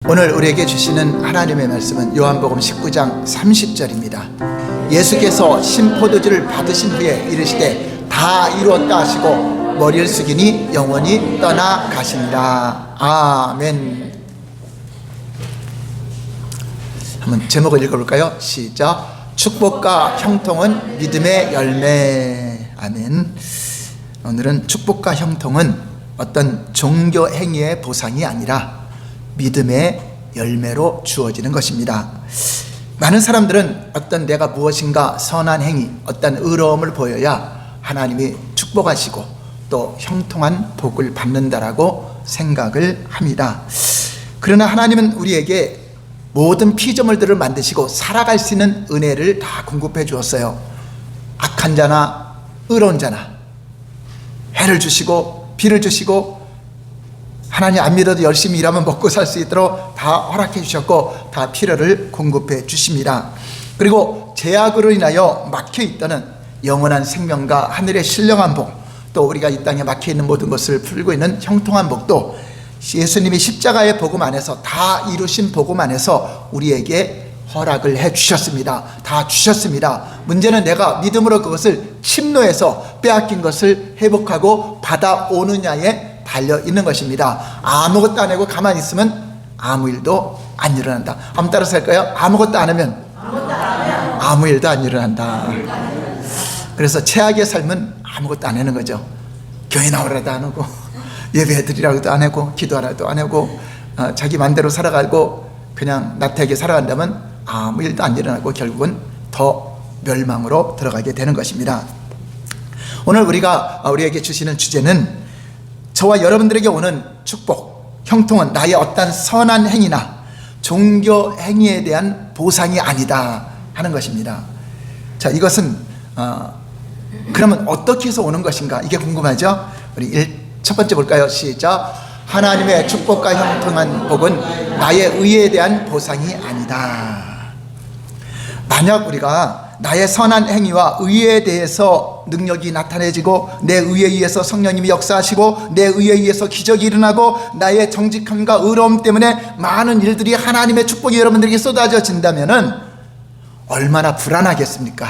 오늘 우리에게 주시는 하나님의 말씀은 요한복음 19장 30절입니다. 예수께서 신포도주를 받으신 후에 이르시되 다 이루었다 하시고 머리를 숙이니 영원히 떠나가시니라. 아멘. 한번 제목을 읽어볼까요? 시작. 축복과 형통은 믿음의 열매. 아멘. 오늘은 축복과 형통은 어떤 종교 행위의 보상이 아니라 믿음의 열매로 주어지는 것입니다. 많은 사람들은 어떤 내가 무엇인가 선한 행위, 어떤 의로움을 보여야 하나님이 축복하시고 또 형통한 복을 받는다라고 생각을 합니다. 그러나 하나님은 우리에게 모든 피조물들을 만드시고 살아갈 수 있는 은혜를 다 공급해 주었어요. 악한 자나 의로운 자나 해를 주시고 비를 주시고 하나님 안 믿어도 열심히 일하면 먹고 살 수 있도록 다 허락해 주셨고 다 필요를 공급해 주십니다. 그리고 죄악으로 인하여 막혀 있다는 영원한 생명과 하늘의 신령한 복, 또 우리가 이 땅에 막혀 있는 모든 것을 풀고 있는 형통한 복도 예수님이 십자가의 복음 안에서 다 이루신 복음 안에서 우리에게 허락을 해 주셨습니다. 다 주셨습니다. 문제는 내가 믿음으로 그것을 침노해서 빼앗긴 것을 회복하고 받아오느냐에 달려 있는 것입니다. 아무것도 안 하고 가만히 있으면 아무 일도 안 일어난다. 한번 따라서 할까요? 아무것도 안 하면 아무 일도 안 일어난다. 그래서 최악의 삶은 아무것도 안 하는 거죠. 교회 나오라도 안 하고 예배 드리라고도 안 하고 기도하라도 안 하고 자기 맘대로 살아가고 그냥 나태하게 살아간다면 아무 일도 안 일어나고 결국은 더 멸망으로 들어가게 되는 것입니다. 오늘 우리에게 주시는 주제는 저와 여러분들에게 오는 축복, 형통은 나의 어떤 선한 행위나 종교 행위에 대한 보상이 아니다 하는 것입니다. 자, 이것은 그러면 어떻게 해서 오는 것인가? 이게 궁금하죠? 우리 첫 번째 볼까요? 시작. 하나님의 축복과 형통한 복은 나의 의에 대한 보상이 아니다. 만약 우리가 나의 선한 행위와 의에 대해서 능력이 나타내지고 내 의에 의해서 성령님이 역사하시고 내 의에 의해서 기적이 일어나고 나의 정직함과 의로움 때문에 많은 일들이 하나님의 축복이 여러분들에게 쏟아져진다면 얼마나 불안하겠습니까?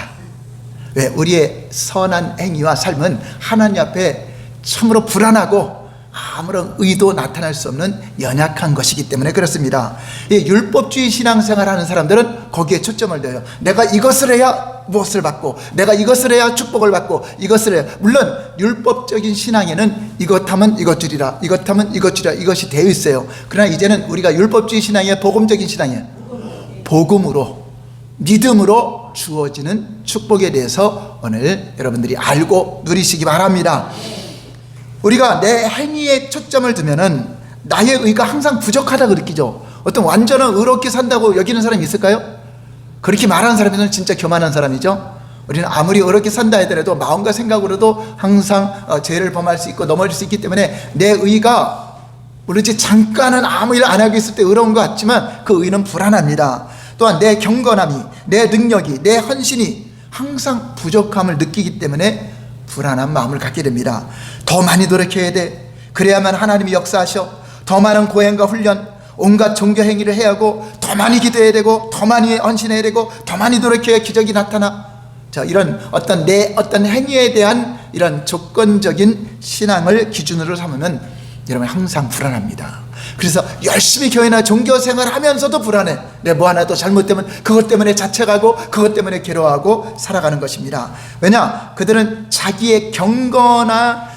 왜? 우리의 선한 행위와 삶은 하나님 앞에 참으로 불안하고 아무런 의도 나타날 수 없는 연약한 것이기 때문에 그렇습니다. 율법주의 신앙생활 하는 사람들은 거기에 초점을 둬요. 내가 이것을 해야 무엇을 받고 내가 이것을 해야 축복을 받고 이것을 해야, 물론 율법적인 신앙에는 이것하면 이것 주리라 이것하면 이것 주리라 이것이 되어 있어요. 그러나 이제는 우리가 율법주의 신앙이 복음적인 신앙이에요. 복음으로 믿음으로 주어지는 축복에 대해서 오늘 여러분들이 알고 누리시기 바랍니다. 우리가 내 행위에 초점을 두면은 나의 의가 항상 부족하다고 느끼죠. 어떤 완전한 의롭게 산다고 여기는 사람이 있을까요? 그렇게 말하는 사람들은 진짜 교만한 사람이죠. 우리는 아무리 의롭게 산다 하더라도 마음과 생각으로도 항상 죄를 범할 수 있고 넘어질 수 있기 때문에 내 의가 물론 이제 잠깐은 아무 일 안 하고 있을 때 의로운 것 같지만 그 의는 불안합니다. 또한 내 경건함이, 내 능력이, 내 헌신이 항상 부족함을 느끼기 때문에 불안한 마음을 갖게 됩니다. 더 많이 노력해야 돼. 그래야만 하나님이 역사하셔. 더 많은 고행과 훈련, 온갖 종교 행위를 해야 하고 더 많이 기도해야 되고 더 많이 헌신해야 되고 더 많이 노력해야 기적이 나타나. 자, 이런 내 어떤 행위에 대한 이런 조건적인 신앙을 기준으로 삼으면 여러분 항상 불안합니다. 그래서 열심히 교회나 종교생활 하면서도 불안해. 내가 뭐 하나 더 잘못되면 그것 때문에 자책하고 그것 때문에 괴로워하고 살아가는 것입니다. 왜냐? 그들은 자기의 경건한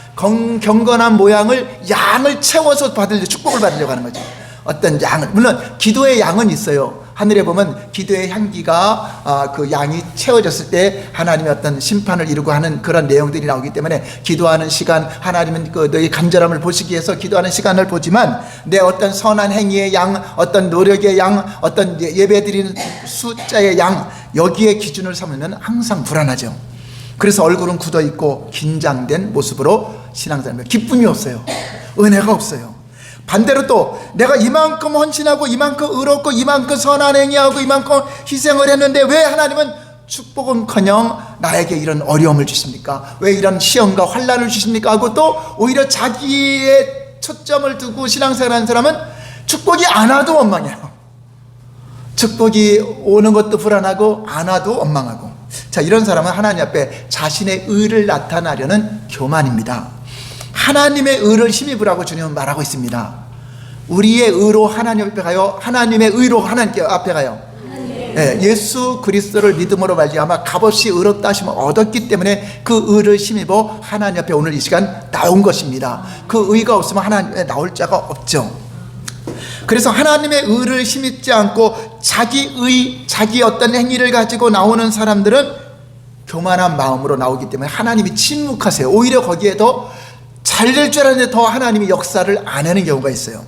모양을 양을 채워서 축복을 받으려고 하는 거죠. 어떤 양을, 물론 기도의 양은 있어요. 하늘에 보면 기도의 향기가 그 양이 채워졌을 때 하나님의 어떤 심판을 이루고 하는 그런 내용들이 나오기 때문에 기도하는 시간, 하나님은 그 너희 간절함을 보시기 위해서 기도하는 시간을 보지만 내 어떤 선한 행위의 양, 어떤 노력의 양, 어떤 예배드리는 숫자의 양, 여기에 기준을 삼으면 항상 불안하죠. 그래서 얼굴은 굳어있고 긴장된 모습으로 신앙생활을 기쁨이 없어요. 은혜가 없어요. 반대로 또 내가 이만큼 헌신하고 이만큼 의롭고 이만큼 선한 행위하고 이만큼 희생을 했는데 왜 하나님은 축복은커녕 나에게 이런 어려움을 주십니까? 왜 이런 시험과 환난을 주십니까? 하고 또 오히려 자기의 초점을 두고 신앙생활하는 사람은 축복이 안 와도 원망해요. 축복이 오는 것도 불안하고 안 와도 원망하고. 자, 이런 사람은 하나님 앞에 자신의 의를 나타나려는 교만입니다. 하나님의 의를 힘입으라고 주님은 말하고 있습니다. 우리의 의로 하나님 앞에 가요, 하나님의 의로 하나님 앞에 가요. 예수 그리스도를 믿음으로 말미암아 값없이 의롭다 하심을 얻었기 때문에 그 의를 힘입어 하나님 앞에 오늘 이 시간 나온 것입니다. 그 의가 없으면 하나님에 나올 자가 없죠. 그래서 하나님의 의를 힘입지 않고 자기 의, 자기 어떤 행위를 가지고 나오는 사람들은 교만한 마음으로 나오기 때문에 하나님이 침묵하세요. 오히려 거기에 더 잘 될 줄 알았는데 더 하나님이 역사를 안 하는 경우가 있어요.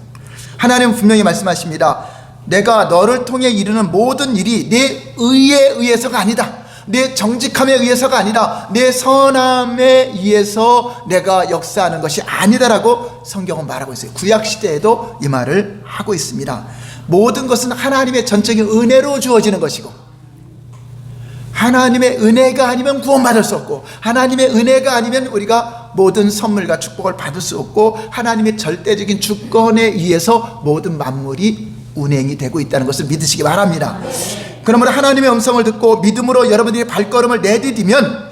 하나님은 분명히 말씀하십니다. 내가 너를 통해 이루는 모든 일이 내 의에 의해서가 아니다. 내 정직함에 의해서가 아니다. 내 선함에 의해서 내가 역사하는 것이 아니다라고 성경은 말하고 있어요. 구약시대에도 이 말을 하고 있습니다. 모든 것은 하나님의 전적인 은혜로 주어지는 것이고, 하나님의 은혜가 아니면 구원받을 수 없고, 하나님의 은혜가 아니면 우리가 모든 선물과 축복을 받을 수 없고, 하나님의 절대적인 주권에 의해서 모든 만물이 운행이 되고 있다는 것을 믿으시기 바랍니다. 그러므로 하나님의 음성을 듣고 믿음으로 여러분들이 발걸음을 내디디면,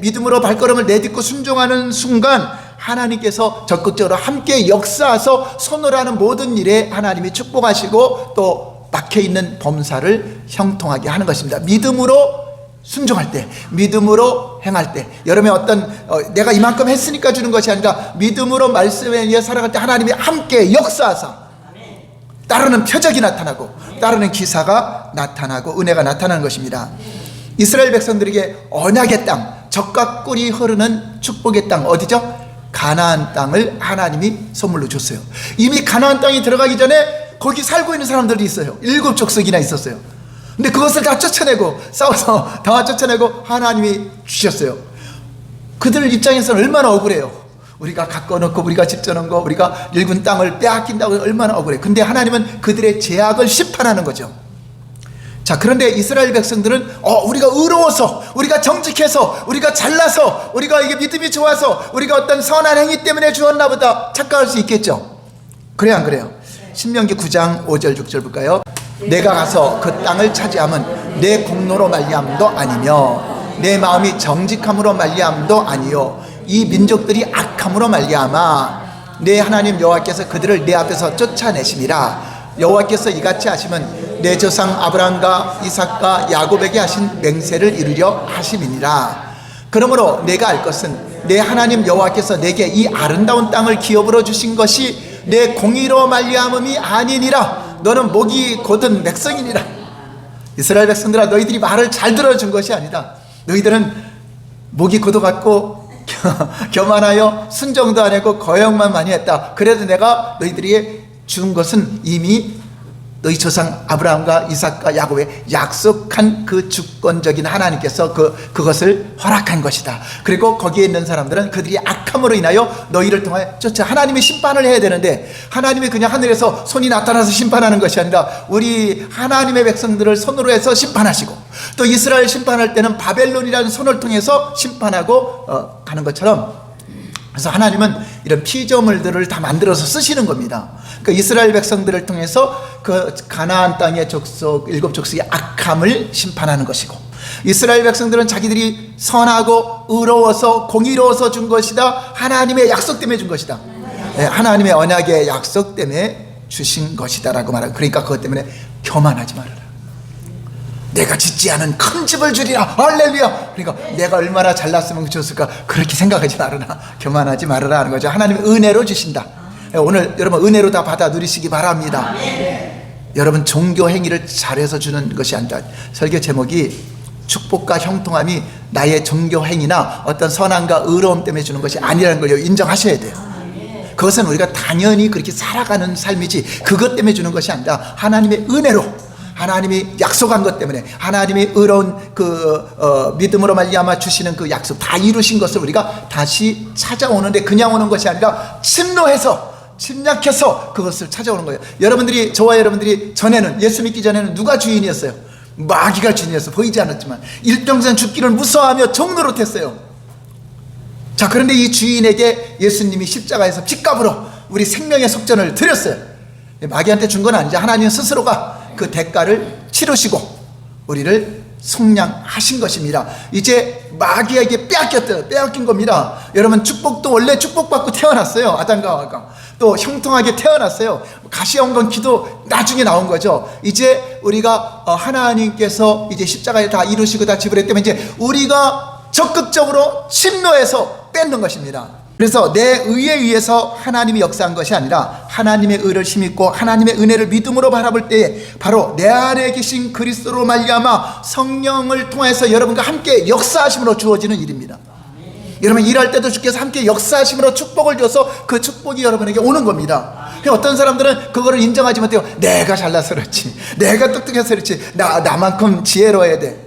믿음으로 발걸음을 내딛고 순종하는 순간 하나님께서 적극적으로 함께 역사하셔서 손으로 하는 모든 일에 하나님이 축복하시고 또 막혀있는 범사를 형통하게 하는 것입니다. 믿음으로 순종할 때, 믿음으로 행할 때, 여러분의 어떤 내가 이만큼 했으니까 주는 것이 아니라 믿음으로 말씀에 의해 살아갈 때 하나님이 함께 역사하사 따르는 표적이 나타나고 따르는 기사가 나타나고 은혜가 나타나는 것입니다. 이스라엘 백성들에게 언약의 땅, 젖과 꿀이 흐르는 축복의 땅, 어디죠? 가나안 땅을 하나님이 선물로 줬어요. 이미 가나안 땅에 들어가기 전에 거기 살고 있는 사람들이 있어요. 7 족속이나 있었어요. 근데 그것을 다 쫓아내고 싸워서 다 쫓아내고 하나님이 주셨어요. 그들 입장에서는 얼마나 억울해요. 우리가 가꿔놓고 우리가 집 져놓은 거, 우리가 일군 땅을 빼앗긴다고 얼마나 억울해. 근데 하나님은 그들의 죄악을 심판하는 거죠. 자, 그런데 이스라엘 백성들은 우리가 의로워서, 우리가 정직해서, 우리가 잘나서, 우리가 이게 믿음이 좋아서, 우리가 어떤 선한 행위 때문에 주었나 보다 착각할 수 있겠죠. 그래요, 안 그래요? 신명기 9장 5절 6절 볼까요? 내가 가서 그 땅을 차지함은 내 공로로 말미암도 아니며 내 마음이 정직함으로 말미암도 아니요 이 민족들이 악함으로 말미암아 내 하나님 여호와께서 그들을 내 앞에서 쫓아내심이라. 여호와께서 이같이 하시면 내 조상 아브라함과 이삭과 야곱에게 하신 맹세를 이루려 하심이니라. 그러므로 내가 알 것은 내 하나님 여호와께서 내게 이 아름다운 땅을 기업으로 주신 것이 내 공의로 말미암음이 아니니라. 너는 목이 곧은 백성이니라. 이스라엘 백성들아, 너희들이 말을 잘 들어준 것이 아니다. 너희들은 목이 곧어갖고 교만하여 순종도 안 하고 거역만 많이 했다. 그래도 내가 너희들에게 준 것은 이미 너희 조상 아브라함과 이삭과 야곱에 약속한 그 주권적인 하나님께서 그것을 허락한 것이다. 그리고 거기에 있는 사람들은 그들이 악함으로 인하여 너희를 통해 쫓아 하나님이 심판을 해야 되는데, 하나님이 그냥 하늘에서 손이 나타나서 심판하는 것이 아니라 우리 하나님의 백성들을 손으로 해서 심판하시고, 또 이스라엘 심판할 때는 바벨론이라는 손을 통해서 심판하고 가는 것처럼, 그래서 하나님은 이런 피조물들을 다 만들어서 쓰시는 겁니다. 그 이스라엘 백성들을 통해서 그 가나안 땅의 족속 7 족속의 악함을 심판하는 것이고, 이스라엘 백성들은 자기들이 선하고 의로워서 공의로워서 준 것이다. 하나님의 약속 때문에 준 것이다. 네, 하나님의 언약의 약속 때문에 주신 것이다라고 말하고, 그러니까 그것 때문에 교만하지 말아라. 내가 짓지 않은 큰 집을 주리라. 할렐루야. 그러니까 내가 얼마나 잘났으면 좋았을까, 그렇게 생각하지 말아라. 교만하지 말아라 하는 거죠. 하나님은 은혜로 주신다. 오늘 여러분 은혜로 다 받아 누리시기 바랍니다. 여러분 종교 행위를 잘해서 주는 것이 아니다. 설교 제목이 축복과 형통함이 나의 종교 행위나 어떤 선함과 의로움 때문에 주는 것이 아니라는 걸 인정하셔야 돼요. 그것은 우리가 당연히 그렇게 살아가는 삶이지 그것 때문에 주는 것이 아니라 하나님의 은혜로, 하나님이 약속한 것 때문에, 하나님이 의로운 믿음으로 말미암아 주시는 그 약속 다 이루신 것을 우리가 다시 찾아오는데, 그냥 오는 것이 아니라 침략해서 그것을 찾아오는 거예요. 여러분들이, 저와 여러분들이 전에는, 예수 믿기 전에는 누가 주인이었어요? 마귀가 주인이었어. 보이지 않았지만 일평생 죽기를 무서워하며 종노릇했어요. 자, 그런데 이 주인에게 예수님이 십자가에서 핏값으로 우리 생명의 속전을 드렸어요. 마귀한테 준 건 아니죠. 하나님 스스로가 그 대가를 치르시고 우리를 속량하신 것입니다. 이제 마귀에게 빼앗긴 겁니다. 여러분, 축복도 원래 축복받고 태어났어요. 아담과 하와가 또 형통하게 태어났어요. 가시형건기도 나중에 나온 거죠. 이제 우리가 하나님께서 이제 십자가에 다 이루시고 다 지불했기 때문에 이제 우리가 적극적으로 침노해서 뺏는 것입니다. 그래서 내 의에 의해서 하나님이 역사한 것이 아니라 하나님의 의를 힘입고 하나님의 은혜를 믿음으로 바라볼 때에 바로 내 안에 계신 그리스도로 말미암아 성령을 통해서 여러분과 함께 역사하심으로 주어지는 일입니다. 여러분, 일할 때도 주께서 함께 역사하심으로 축복을 줘서 그 축복이 여러분에게 오는 겁니다. 어떤 사람들은 그거를 인정하지 못해요. 내가 잘나서 그렇지, 내가 똑똑해서 그렇지, 나만큼 지혜로워야 돼.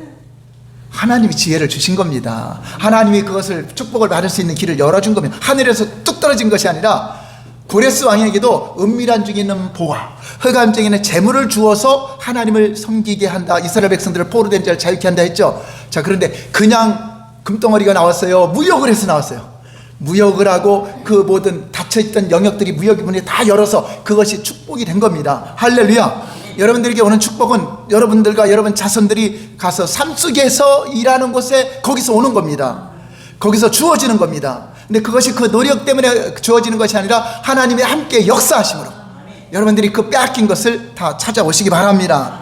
하나님이 지혜를 주신 겁니다. 하나님이 그것을 축복을 받을 수 있는 길을 열어준 겁니다. 하늘에서 뚝 떨어진 것이 아니라 고레스 왕에게도 은밀한 중에 있는 보화, 흑암 중에 있는 재물을 주어서 하나님을 섬기게 한다. 이스라엘 백성들을 포로된 자를 자유케 한다 했죠. 자, 그런데 그냥 금덩어리가 나왔어요? 무역을 해서 나왔어요. 무역을 하고 그 모든 닫혀있던 영역들이 무역의 문이 다 열어서 그것이 축복이 된 겁니다. 할렐루야. 여러분들에게 오는 축복은 여러분들과 여러분 자손들이 가서 산속에서 일하는 곳에 거기서 오는 겁니다. 거기서 주어지는 겁니다. 근데 그것이 그 노력 때문에 주어지는 것이 아니라 하나님의 함께 역사하심으로 여러분들이 그 빼앗긴 것을 다 찾아오시기 바랍니다.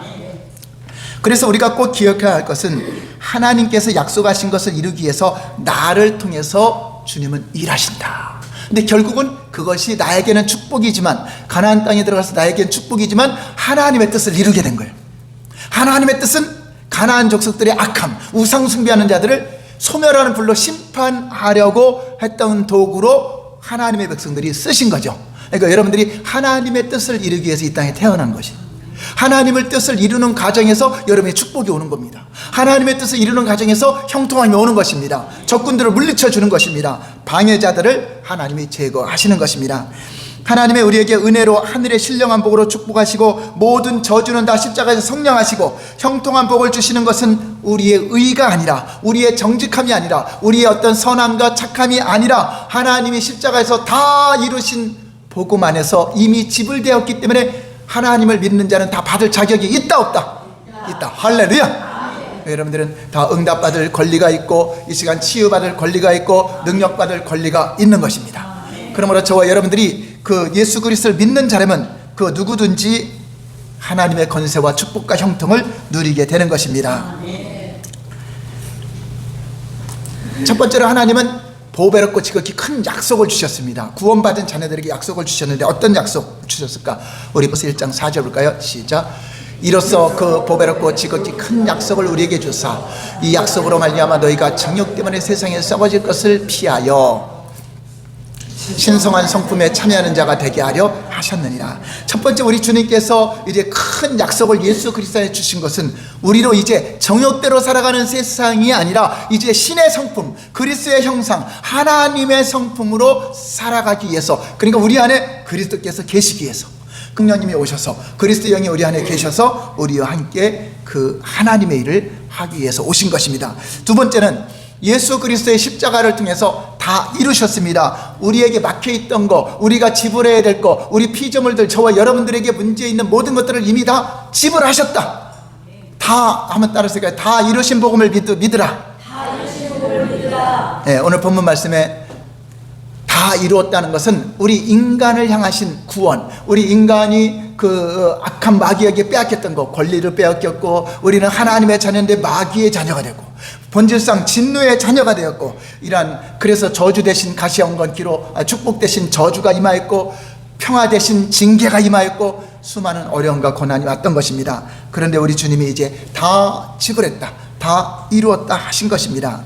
그래서 우리가 꼭 기억해야 할 것은 하나님께서 약속하신 것을 이루기 위해서 나를 통해서 주님은 일하신다. 근데 결국은 그것이 나에게는 축복이지만, 가나안 땅에 들어가서 나에게는 축복이지만 하나님의 뜻을 이루게 된 거예요. 하나님의 뜻은 가나안 족속들의 악함, 우상 숭배하는 자들을 소멸하는 불로 심판하려고 했던 도구로 하나님의 백성들이 쓰신 거죠. 그러니까 여러분들이 하나님의 뜻을 이루기 위해서 이 땅에 태어난 것이, 하나님의 뜻을 이루는 과정에서 여러분의 축복이 오는 겁니다. 하나님의 뜻을 이루는 과정에서 형통함이 오는 것입니다. 적군들을 물리쳐 주는 것입니다. 방해자들을 하나님이 제거하시는 것입니다. 하나님의 우리에게 은혜로 하늘의 신령한 복으로 축복하시고 모든 저주는 다 십자가에서 성령하시고 형통한 복을 주시는 것은 우리의 의가 아니라, 우리의 정직함이 아니라, 우리의 어떤 선함과 착함이 아니라 하나님이 십자가에서 다 이루신 복음 안에서 이미 지불되었기 때문에 하나님을 믿는 자는 다 받을 자격이 있다 없다? 있다. 할렐루야. 여러분들은 다 응답받을 권리가 있고 이 시간 치유받을 권리가 있고 능력받을 권리가 있는 것입니다. 그러므로 저와 여러분들이 그 예수 그리스도를 믿는 자라면 그 누구든지 하나님의 권세와 축복과 형통을 누리게 되는 것입니다. 첫 번째로 하나님은 보배롭고 지극히 큰 약속을 주셨습니다. 구원받은 자녀들에게 약속을 주셨는데 어떤 약속 주셨을까? 우리 벌써 1장 4절 볼까요? 시작. 이로써 그 보배롭고 지극히 큰 약속을 우리에게 주사 이 약속으로 말미암아 너희가 정욕 때문에 세상에 썩어질 것을 피하여 신성한 성품에 참여하는 자가 되게 하려 하셨느니라. 첫 번째, 우리 주님께서 이제 큰 약속을 예수 그리스도에 주신 것은 우리로 이제 정욕대로 살아가는 세상이 아니라 이제 신의 성품, 그리스도의 형상, 하나님의 성품으로 살아가기 위해서, 그러니까 우리 안에 그리스도께서 계시기 위해서, 성령님이 오셔서 그리스도 영이 우리 안에 계셔서 우리와 함께 그 하나님의 일을 하기 위해서 오신 것입니다. 두 번째는 예수 그리스도의 십자가를 통해서 다 이루셨습니다. 우리에게 막혀있던 거, 우리가 지불해야 될 거, 우리 피조물들, 저와 여러분들에게 문제 있는 모든 것들을 이미 다 지불하셨다. 다 한번 따라서요. 다 이루신 복음을 믿으라. 다 이루신 복음을 믿으라. 네, 오늘 본문 말씀에 다 이루었다는 것은 우리 인간을 향하신 구원, 우리 인간이 그 악한 마귀에게 빼앗겼던 거, 권리를 빼앗겼고 우리는 하나님의 자녀인데 마귀의 자녀가 되고 본질상 진노의 자녀가 되었고, 그래서 저주 대신 가시형건기로 축복 대신 저주가 임하였고 평화 대신 징계가 임하였고 수많은 어려움과 고난이 왔던 것입니다. 그런데 우리 주님이 이제 다 지불했다, 다 이루었다 하신 것입니다.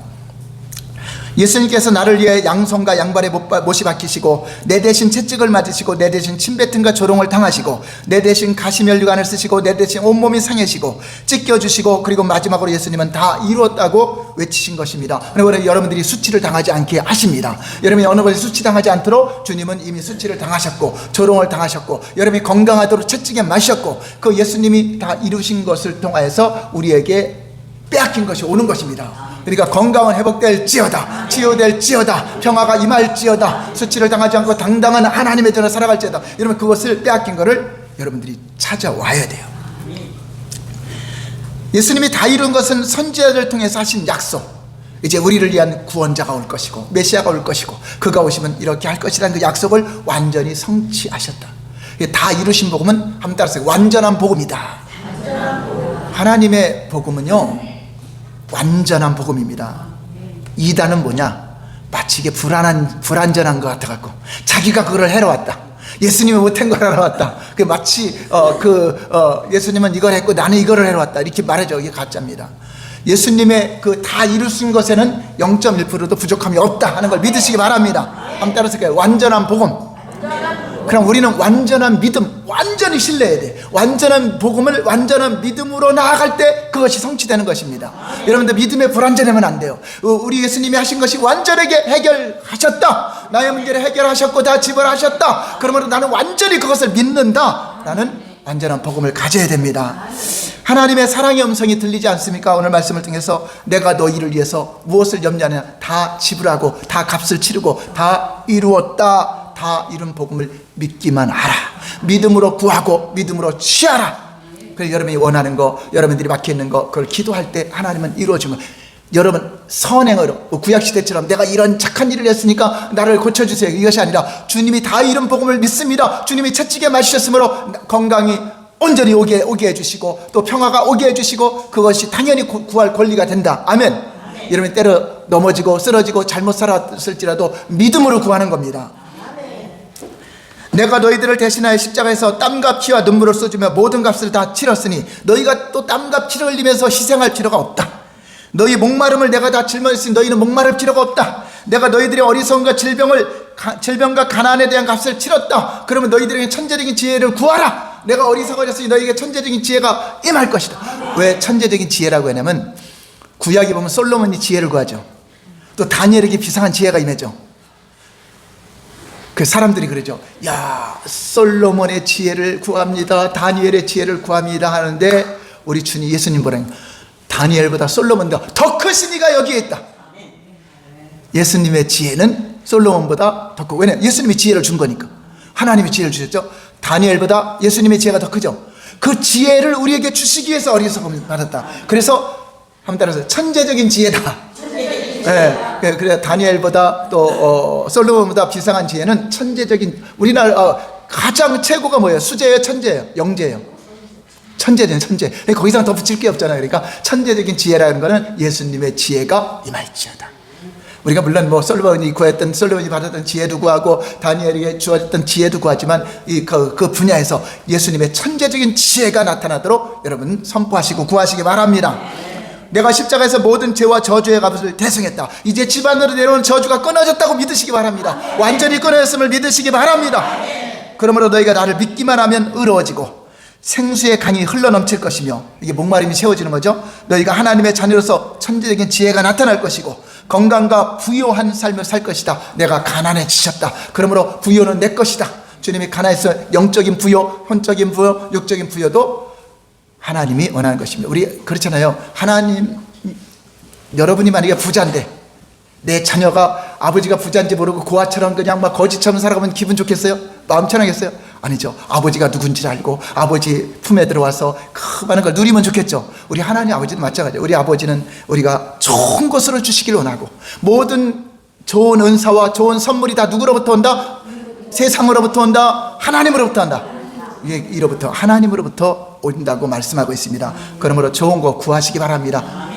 예수님께서 나를 위해 양손과 양발에 못이 박히시고 내 대신 채찍을 맞으시고 내 대신 침뱉음과 조롱을 당하시고 내 대신 가시면류관을 쓰시고 내 대신 온몸이 상해시고 찢겨주시고 그리고 마지막으로 예수님은 다 이루었다고 외치신 것입니다. 그리고 여러분들이 수치를 당하지 않게 하십니다. 여러분이 어느 것에 수치당하지 않도록 주님은 이미 수치를 당하셨고 조롱을 당하셨고 여러분이 건강하도록 채찍에 맞으셨고 그 예수님이 다 이루신 것을 통하여서 우리에게 빼앗긴 것이 오는 것입니다. 그러니까 건강은 회복될지어다, 치유될지어다, 평화가 임할지어다, 수치를 당하지 않고 당당한 하나님의 전을 살아갈지어다. 여러분, 그것을 빼앗긴 것을 여러분들이 찾아와야 돼요. 예수님이 다 이룬 것은 선지자를 통해서 하신 약속, 이제 우리를 위한 구원자가 올 것이고 메시아가 올 것이고 그가 오시면 이렇게 할 것이라는 그 약속을 완전히 성취하셨다. 다 이루신 복음은 한번 따라서 완전한 복음이다. 하나님의 복음은요 완전한 복음입니다. 이단은 뭐냐? 마치 이게 불완전한 것 같아갖고 자기가 그걸 해러 왔다. 예수님이 못한 걸 하러 왔다. 그 마치 예수님은 이걸 했고 나는 이거를 해러 왔다. 이렇게 말하죠. 이게 가짜입니다. 예수님의 그 다 이루신 것에는 0.1%도 부족함이 없다 하는 걸 믿으시기 바랍니다. 한번 따라서 완전한 복음. 그럼 우리는 완전한 믿음, 완전히 신뢰해야 돼. 완전한 복음을 완전한 믿음으로 나아갈 때 그것이 성취되는 것입니다. 여러분들 믿음에 불완전하면 안 돼요. 우리 예수님이 하신 것이 완전하게 해결하셨다. 나의 문제를 해결하셨고 다 지불하셨다. 그러므로 나는 완전히 그것을 믿는다. 나는 완전한 복음을 가져야 됩니다. 하나님의 사랑의 음성이 들리지 않습니까? 오늘 말씀을 통해서 내가 너희를 위해서 무엇을 염려하냐, 다 지불하고 다 값을 치르고 다 이루었다. 다 이룬 복음을 믿기만 하라. 믿음으로 구하고 믿음으로 취하라. 그래서 여러분이 원하는 거, 여러분들이 막혀있는 거, 그걸 기도할 때 하나님은 이루어주면, 여러분 선행으로 구약시대처럼 내가 이런 착한 일을 했으니까 나를 고쳐주세요, 이것이 아니라 주님이 다 이룬 복음을 믿습니다. 주님이 채찍에 맞으셨으므로 건강이 온전히 오게 해주시고 또 평화가 오게 해주시고 그것이 당연히 구할 권리가 된다. 아멘. 여러분이 때려 넘어지고 쓰러지고 잘못 살았을지라도 믿음으로 구하는 겁니다. 내가 너희들을 대신하여 십자가에서 땀과 피와 눈물을 쏟으며 모든 값을 다 치렀으니 너희가 또 땀과 피를 흘리면서 희생할 필요가 없다. 너희 목마름을 내가 다 짊어졌으니 너희는 목마를 필요가 없다. 내가 너희들의 어리석음과 질병과 가난에 대한 값을 치렀다. 그러면 너희들에게 천재적인 지혜를 구하라. 내가 어리석어졌으니 너희에게 천재적인 지혜가 임할 것이다. 왜 천재적인 지혜라고 하냐면 구약에 보면 솔로몬이 지혜를 구하죠. 또 다니엘에게 비상한 지혜가 임하죠. 그 사람들이 그러죠. 야, 솔로몬의 지혜를 구합니다. 다니엘의 지혜를 구합니다 하는데 우리 주님 예수님 보라니 다니엘보다 솔로몬보다 더 크신 이가 여기에 있다. 예수님의 지혜는 솔로몬보다 더 크고, 왜냐하면 예수님이 지혜를 준 거니까. 하나님이 지혜를 주셨죠. 다니엘보다 예수님의 지혜가 더 크죠. 그 지혜를 우리에게 주시기 위해서 어리석음을 받았다. 그래서 한번 따라서 천재적인 지혜다. 네, 그래 다니엘보다 또 솔로몬보다 비상한 지혜는 천재적인, 우리나라 가장 최고가 뭐예요? 수재예요, 천재예요, 영재예요? 천재죠, 천재. 거기서 더 붙일 게 없잖아요. 그러니까 천재적인 지혜라는 거는 예수님의 지혜가 임할지어다. 우리가 물론 뭐 솔로몬이 받았던 지혜도 구하고 다니엘에게 주어졌던 지혜도 구하지만 그 분야에서 예수님의 천재적인 지혜가 나타나도록 여러분 선포하시고 구하시기 바랍니다. 내가 십자가에서 모든 죄와 저주의 값을 대승했다. 이제 집안으로 내려오는 저주가 끊어졌다고 믿으시기 바랍니다. 완전히 끊어졌음을 믿으시기 바랍니다. 그러므로 너희가 나를 믿기만 하면 의로워지고 생수의 강이 흘러넘칠 것이며, 이게 목마름이 채워지는 거죠. 너희가 하나님의 자녀로서 천재적인 지혜가 나타날 것이고 건강과 부요한 삶을 살 것이다. 내가 가난해지셨다. 그러므로 부요는 내 것이다. 주님이 가난해서 영적인 부요, 혼적인 부요, 육적인 부요도 하나님이 원하는 것입니다. 우리 그렇잖아요. 하나님, 여러분이 만약에 부자인데 내 자녀가 아버지가 부자인지 모르고 고아처럼 그냥 막 거지처럼 살아가면 기분 좋겠어요? 마음 편하겠어요? 아니죠. 아버지가 누군지 알고 아버지 품에 들어와서 그 많은 걸 누리면 좋겠죠. 우리 하나님 아버지도 마찬가지예요. 우리 아버지는 우리가 좋은 것으로 주시길 원하고, 모든 좋은 은사와 좋은 선물이 다 누구로부터 온다? 세상으로부터 온다? 하나님으로부터 온다. 이로부터, 하나님으로부터 온다고 말씀하고 있습니다. 그러므로 좋은 거 구하시기 바랍니다.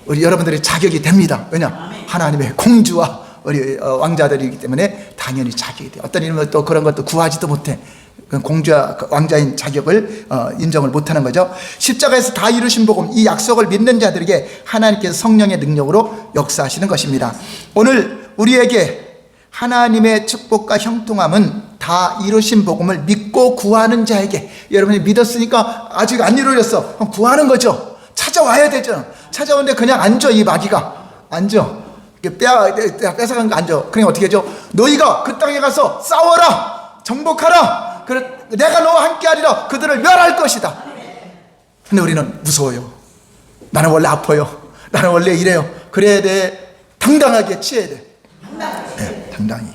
우리 여러분들의 자격이 됩니다. 왜냐? 하나님의 공주와 우리 왕자들이기 때문에 당연히 자격이 돼요. 어떤 이름은 또 그런 것도 구하지도 못해. 공주와 왕자인 자격을 인정을 못하는 거죠. 십자가에서 다 이루신 복음, 이 약속을 믿는 자들에게 하나님께서 성령의 능력으로 역사하시는 것입니다. 오늘 우리에게 하나님의 축복과 형통함은 다 이루신 복음을 믿고 구하는 자에게, 여러분이 믿었으니까 아직 안 이루어졌어, 그럼 구하는 거죠. 찾아와야 되죠. 찾아오는데 그냥 앉아. 이 마귀가 앉아, 뺏어간 거 앉아. 그러니 어떻게 하죠? 너희가 그 땅에 가서 싸워라, 정복하라, 내가 너와 함께 하리라, 그들을 멸할 것이다. 근데 우리는 무서워요. 나는 원래 아파요, 나는 원래 이래요. 그래야 돼. 당당하게 취해야 돼. 네, 당당히.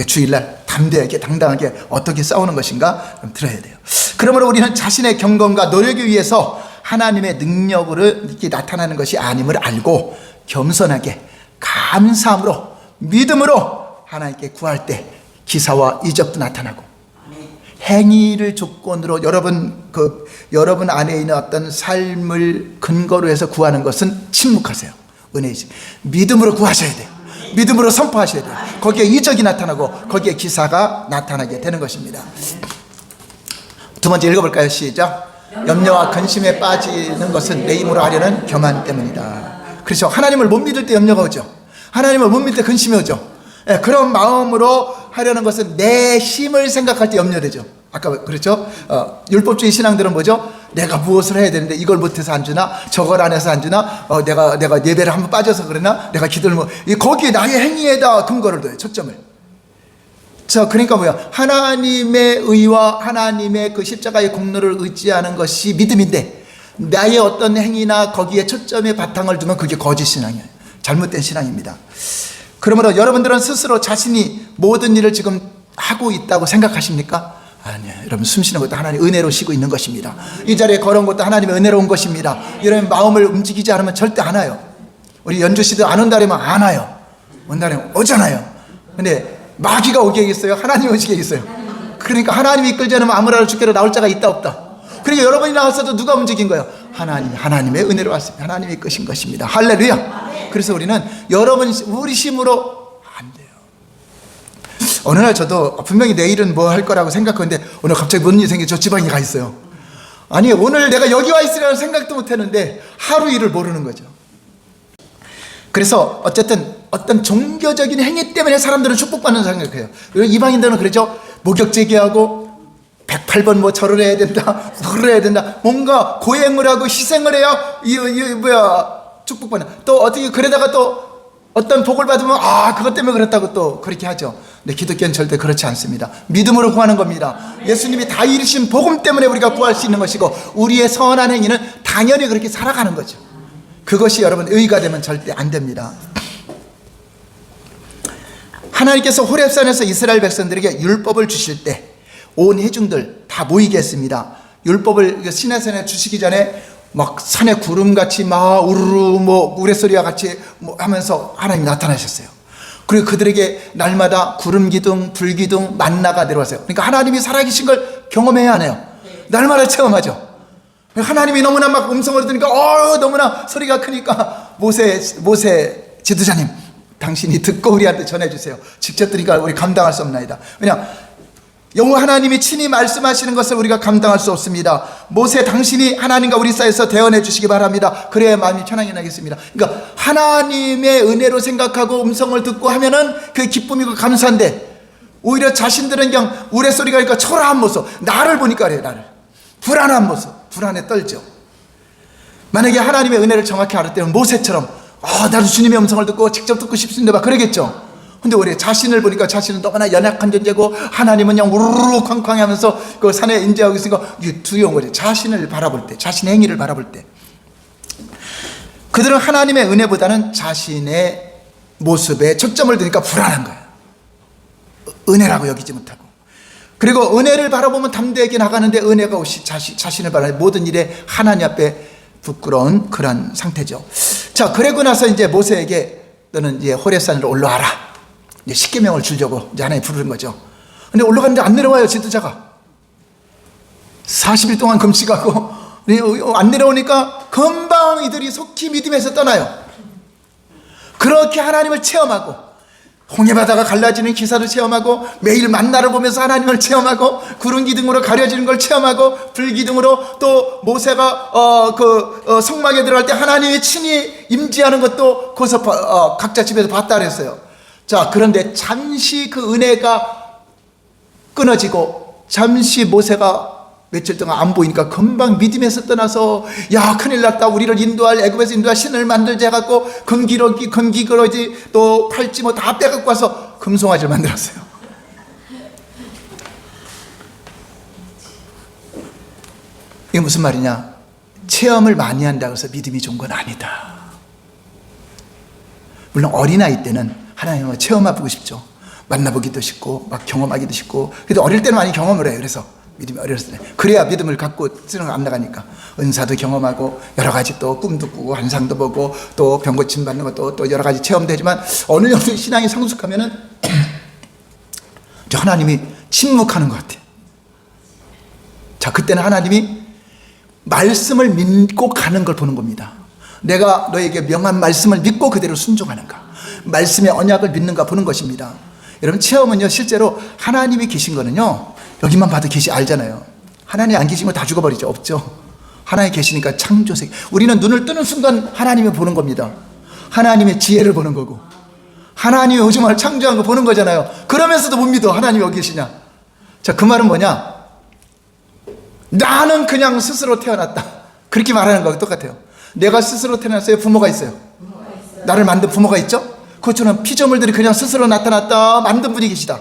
주일날 담대하게 당당하게 어떻게 싸우는 것인가 들어야 돼요. 그러므로 우리는 자신의 경건과 노력에 의해서 하나님의 능력으로 이렇게 나타나는 것이 아님을 알고 겸손하게 감사함으로 믿음으로 하나님께 구할 때 기사와 이적도 나타나고, 행위를 조건으로 여러분 안에 있는 어떤 삶을 근거로 해서 구하는 것은 침묵하세요. 은혜이지. 믿음으로 구하셔야 돼요. 믿음으로 선포하셔야 돼요. 거기에 이적이 나타나고 거기에 기사가 나타나게 되는 것입니다. 두 번째 읽어볼까요? 시작. 염려와 근심에 빠지는 것은 내 힘으로 하려는 교만 때문이다. 그렇죠. 하나님을 못 믿을 때 염려가 오죠. 하나님을 못 믿을 때 근심이 오죠. 그런 마음으로 하려는 것은 내 힘을 생각할 때 염려되죠. 아까 그렇죠. 율법주의 신앙들은 뭐죠? 내가 무엇을 해야 되는데 이걸 못해서 안 주나, 저걸 안 해서 안 주나, 내가 예배를 한번 빠져서 그러나, 내가 기도를 거기에 나의 행위에다 근거를 둬요. 초점을. 그러니까 뭐야? 하나님의 의와 하나님의 그 십자가의 공로를 의지하는 것이 믿음인데, 나의 어떤 행위나 거기에 초점의 바탕을 두면 그게 거짓 신앙이에요. 잘못된 신앙입니다. 그러므로 여러분들은 스스로 자신이 모든 일을 지금 하고 있다고 생각하십니까? 아니에요. 여러분, 숨 쉬는 것도 하나님의 은혜로 쉬고 있는 것입니다. 이 자리에 걸어온 것도 하나님의 은혜로 온 것입니다. 여러분, 마음을 움직이지 않으면 절대 안 와요. 우리 연주 씨도 안 온다면 안 와요. 온다면 오잖아요. 근데 마귀가 오겠어요? 하나님이 오시겠어요? 그러니까 하나님이 이끌지 않으면 아무라도 주께로 나올 자가 있다 없다. 그러니까 여러분이 나왔어도 누가 움직인 거예요? 하나님의 은혜로 왔습니다. 하나님이 이끄신 것입니다. 할렐루야. 그래서 우리는 우리 힘으로 안 돼요. 어느 날 저도 분명히 내일은 뭐 할 거라고 생각했는데 오늘 갑자기 뭔 일이 생겨 저 지방에 가 있어요. 아니, 오늘 내가 여기 와 있으리라는 생각도 못 했는데 하루 일을 모르는 거죠. 그래서 어쨌든 어떤 종교적인 행위 때문에 사람들은 축복받는 생각해요. 이방인들은 그렇죠. 목욕 제기하고 108번 뭐 절을 해야 된다, 그걸 해야 된다, 뭔가 고행을 하고 희생을 해야 축복받는. 또 어떻게 그러다가 또 어떤 복을 받으면 그것 때문에 그렇다고 또 그렇게 하죠. 근데 기독교는 절대 그렇지 않습니다. 믿음으로 구하는 겁니다. 예수님이 다 이루신 복음 때문에 우리가 구할 수 있는 것이고, 우리의 선한 행위는 당연히 그렇게 살아가는 거죠. 그것이 여러분 의가 되면 절대 안 됩니다. 하나님께서 호렙산에서 이스라엘 백성들에게 율법을 주실 때 온 회중들 다 모이게 했습니다. 율법을 시내산에 주시기 전에 막 산에 구름같이 막 우르르 우레소리와 같이 하면서 하나님이 나타나셨어요. 그리고 그들에게 날마다 구름 기둥, 불 기둥, 만나가 내려왔어요. 그러니까 하나님이 살아계신 걸 경험해야 하네요. 날마다 체험하죠. 하나님이 너무나 막 음성을 들으니까 너무나 소리가 크니까 모세 지도자님, 당신이 듣고 우리한테 전해주세요. 직접 들으니까 우리 감당할 수 없나이다. 왜냐, 여호와 하나님이 친히 말씀하시는 것을 우리가 감당할 수 없습니다. 모세, 당신이 하나님과 우리 사이에서 대언해 주시기 바랍니다. 그래야 마음이 편하게 나겠습니다. 그러니까 하나님의 은혜로 생각하고 음성을 듣고 하면은 그게 기쁨이고 감사한데, 오히려 자신들은 그냥 우레소리가 그러니까 초라한 모습, 나를 보니까 그래요. 나를 불안한 모습, 불안에 떨죠. 만약에 하나님의 은혜를 정확히 알았다면 모세처럼 나도 주님의 음성을 듣고 직접 듣고 싶습니다 막 그러겠죠. 근데 우리 자신을 보니까 자신은 너무나 연약한 존재고, 하나님은 그냥 우르르 쾅쾅 하면서 그 산에 인재하고 있으니까 이게 두려운 거지. 자신을 바라볼 때, 자신의 행위를 바라볼 때 그들은 하나님의 은혜보다는 자신의 모습에 초점을 두니까 불안한 거예요. 은혜라고 여기지 못하고. 그리고 은혜를 바라보면 담대하게 나가는데 은혜가 없이 자신을 바라는 모든 일에 하나님 앞에 부끄러운 그런 상태죠. 자, 그러고 나서 이제 모세에게 너는 이제 호렙산으로 올라와라. 이제 십계명을 주려고 이제 하나님 부르는 거죠. 근데 올라갔는데 안 내려와요, 지도자가. 40일 동안 금식하고 안 내려오니까 금방 이들이 속히 믿음에서 떠나요. 그렇게 하나님을 체험하고, 홍해바다가 갈라지는 기사를 체험하고, 매일 만나를 보면서 하나님을 체험하고, 구름 기둥으로 가려지는 걸 체험하고, 불 기둥으로 또 모세가 성막에 들어갈 때 하나님이 친히 임재하는 것도 거기서 각자 집에서 봤다 그랬어요. 자, 그런데 잠시 그 은혜가 끊어지고 잠시 모세가 며칠 동안 안 보이니까 금방 믿음에서 떠나서 야, 큰일 났다, 우리를 애굽에서 인도할 신을 만들자 해갖고 금기그러지 또 팔찌 다 빼갖고 와서 금송아지를 만들었어요. 이게 무슨 말이냐? 체험을 많이 한다고 해서 믿음이 좋은 건 아니다. 물론 어린아이 때는 하나님을 체험해보고 싶죠. 만나보기도 쉽고 막 경험하기도 쉽고. 그래도 어릴 때는 많이 경험을 해요. 그래서 믿음이 어렸을 때 그래야 믿음을 갖고 쓰는 안 나가니까 은사도 경험하고 여러 가지 또 꿈도 꾸고 환상도 보고 또 병 고침 받는 것도 또 여러 가지 체험도 하지만 어느 정도 신앙이 성숙하면은 하나님이 침묵하는 것 같아요. 자, 그때는 하나님이 말씀을 믿고 가는 걸 보는 겁니다. 내가 너에게 명한 말씀을 믿고 그대로 순종하는가, 말씀의 언약을 믿는가 보는 것입니다. 여러분, 체험은요, 실제로 하나님이 계신 거는요, 여기만 봐도 알잖아요. 하나님이 안 계신 거 다 죽어버리죠. 없죠. 하나님이 계시니까 창조세계. 우리는 눈을 뜨는 순간 하나님을 보는 겁니다. 하나님의 지혜를 보는 거고, 하나님이 우주만을 창조한 거 보는 거잖아요. 그러면서도 못 믿어. 하나님이 여기 계시냐. 자, 그 말은 뭐냐? 나는 그냥 스스로 태어났다, 그렇게 말하는 거하고 똑같아요. 내가 스스로 태어났어요? 부모가 있어요? 나를 만든 부모가 있죠? 그것처럼 피조물들이 그냥 스스로 나타났다, 만든 분이 계시다.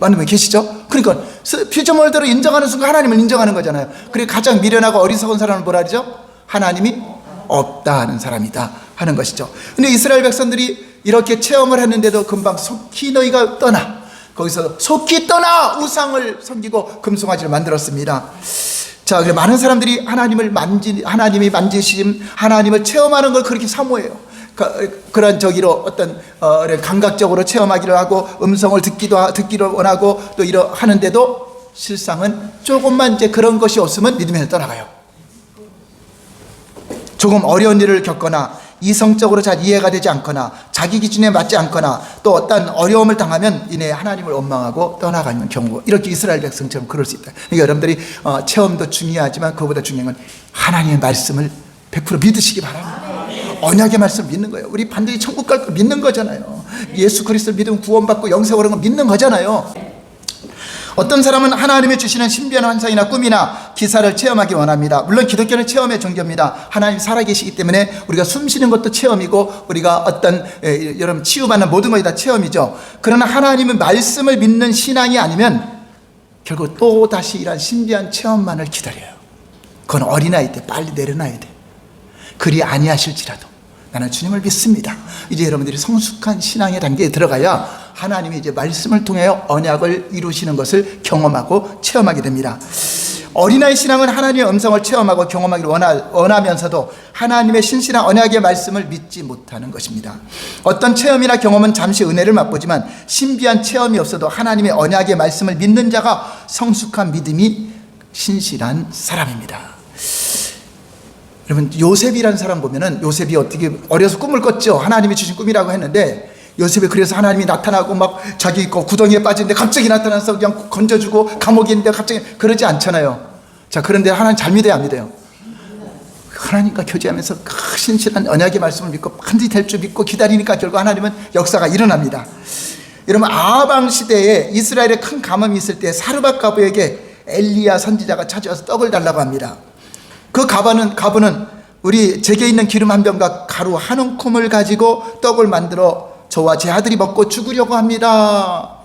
만든 분이 계시죠? 그러니까 피조물들을 인정하는 순간 하나님을 인정하는 거잖아요. 그리고 가장 미련하고 어리석은 사람은 뭐라 하죠? 하나님이 없다 하는 사람이다 하는 것이죠. 근데 이스라엘 백성들이 이렇게 체험을 했는데도 금방 속히 너희가 떠나, 거기서 속히 떠나 우상을 섬기고 금송아지를 만들었습니다. 자, 그래 많은 사람들이 하나님이 만지심, 하나님을 체험하는 걸 그렇게 사모해요. 그런 저기로 어떤 감각적으로 체험하기를 하고 음성을 듣기를 원하고 또 이러 하는데도 실상은 조금만 이제 그런 것이 없으면 믿음에서 떠나가요. 조금 어려운 일을 겪거나 이성적으로 잘 이해가 되지 않거나 자기 기준에 맞지 않거나 또 어떤 어려움을 당하면 이내 하나님을 원망하고 떠나가는 경우, 이렇게 이스라엘 백성처럼 그럴 수 있다. 그러니까 여러분들이 체험도 중요하지만 그보다 중요한 건 하나님의 말씀을 100% 믿으시기 바랍니다. 언약의 말씀을 믿는 거예요. 우리 반드시 천국 갈 거 믿는 거잖아요. 예수 그리스도를 믿으면 구원받고 영생 얻는 거 믿는 거잖아요. 어떤 사람은 하나님이 주시는 신비한 환상이나 꿈이나 기사를 체험하기 원합니다. 물론 기독교는 체험의 종교입니다. 하나님이 살아계시기 때문에 우리가 숨 쉬는 것도 체험이고 우리가 어떤 여러분 치유받는 모든 것이 다 체험이죠. 그러나 하나님은 말씀을 믿는 신앙이 아니면 결국 또 다시 이런 신비한 체험만을 기다려요. 그건 어린아이 때 빨리 내려놔야 돼. 그리 아니하실지라도 나는 주님을 믿습니다. 이제 여러분들이 성숙한 신앙의 단계에 들어가야 하나님이 이제 말씀을 통하여 언약을 이루시는 것을 경험하고 체험하게 됩니다. 어린아이 신앙은 하나님의 음성을 체험하고 경험하기를 원하면서도 하나님의 신실한 언약의 말씀을 믿지 못하는 것입니다. 어떤 체험이나 경험은 잠시 은혜를 맛보지만 신비한 체험이 없어도 하나님의 언약의 말씀을 믿는 자가 성숙한 믿음이 신실한 사람입니다. 여러분, 요셉이라는 사람 보면은 요셉이 어떻게 어려서 꿈을 꿨죠. 하나님이 주신 꿈이라고 했는데 요셉이 그래서 하나님이 나타나고 막 자기 구덩이에 빠지는데 갑자기 나타나서 그냥 건져주고 감옥에 있는데 갑자기 그러지 않잖아요. 자, 그런데 하나님 잘 믿어야 안 믿어요? 하나님과 교제하면서 신실한 언약의 말씀을 믿고 반드시 될 줄 믿고 기다리니까 결국 하나님은 역사가 일어납니다. 여러분, 아방 시대에 이스라엘에 큰 가뭄이 있을 때 사르밧 가부에게 엘리야 선지자가 찾아와서 떡을 달라고 합니다. 그 가부는 우리 제게 있는 기름 한 병과 가루 한 움큼을 가지고 떡을 만들어 저와 제 아들이 먹고 죽으려고 합니다.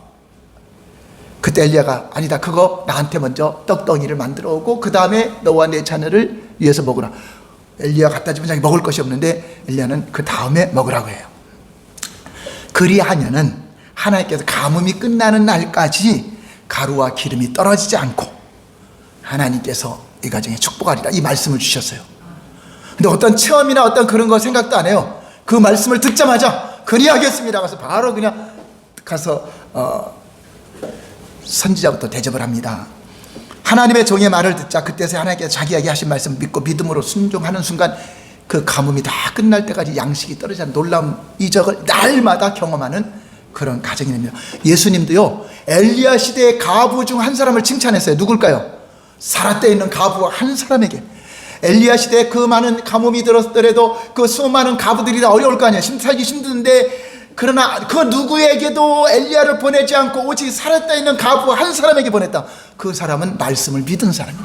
그때 엘리야가 아니다, 그거 나한테 먼저 떡덩이를 만들어 오고 그 다음에 너와 내 자녀를 위해서 먹으라. 엘리야가 갖다 주면 자기 먹을 것이 없는데 엘리야는 그 다음에 먹으라고 해요. 그리하면은 하나님께서 가뭄이 끝나는 날까지 가루와 기름이 떨어지지 않고 하나님께서 이 가정에 축복하리라, 이 말씀을 주셨어요. 근데 어떤 체험이나 어떤 그런 거 생각도 안 해요. 그 말씀을 듣자마자 그리하겠습니다 가서 바로 그냥 가서 선지자부터 대접을 합니다. 하나님의 종의 말을 듣자 그때서 하나님께서 자기에게 하신 말씀 믿고 믿음으로 순종하는 순간 그 가뭄이 다 끝날 때까지 양식이 떨어지는 놀라운 이적을 날마다 경험하는 그런 가정이 됩니다. 예수님도요, 엘리야 시대의 가부 중 한 사람을 칭찬했어요. 누굴까요? 사라떼에 있는 가부 한 사람에게. 엘리야 시대에 그 많은 가뭄이 들었더라도 그 수많은 가부들이 다 어려울 거 아니에요. 살기 힘든데, 그러나 그 누구에게도 엘리야를 보내지 않고 오직 사라떼에 있는 가부 한 사람에게 보냈다. 그 사람은 말씀을 믿은 사람이에요.